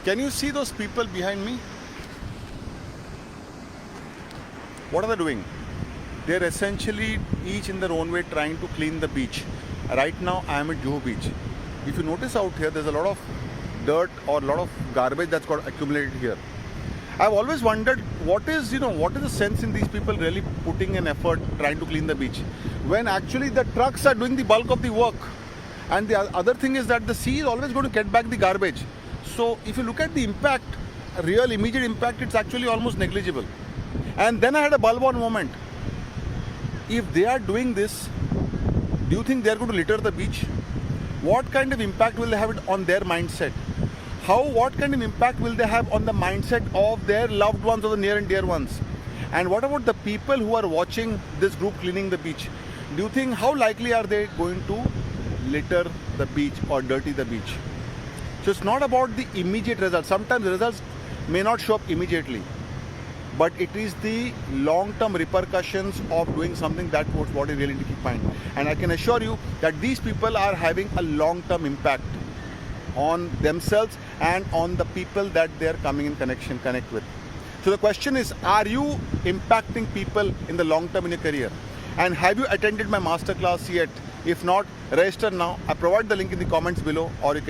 Can you see those people behind me? What are they doing? They're essentially each in their own way trying to clean the beach. Right now I am at Juhu Beach. If you notice out here, there's a lot of dirt or a lot of garbage that's got accumulated here. I've always wondered what is the sense in these people really putting an effort trying to clean the beach when actually the trucks are doing the bulk of the work. And the other thing is that the sea is always going to get back the garbage. So if you look at the impact, real immediate impact, it's actually almost negligible. And then I had a bulb on moment. If they are doing this, do you think they are going to litter the beach? What kind of impact will they have on their mindset? What kind of impact will they have on the mindset of their loved ones or the near and dear ones? And what about the people who are watching this group cleaning the beach? Do you think how likely are they going to litter the beach or dirty the beach? So it's not about the immediate results. Sometimes the results may not show up immediately, but it is the long-term repercussions of doing something that what is really to keep in mind. And I can assure you that these people are having a long-term impact on themselves and on the people that they are coming in connect with. So the question is, are you impacting people in the long term in your career? And have you attended my masterclass yet? If not, register now. I provide the link in the comments below, or you can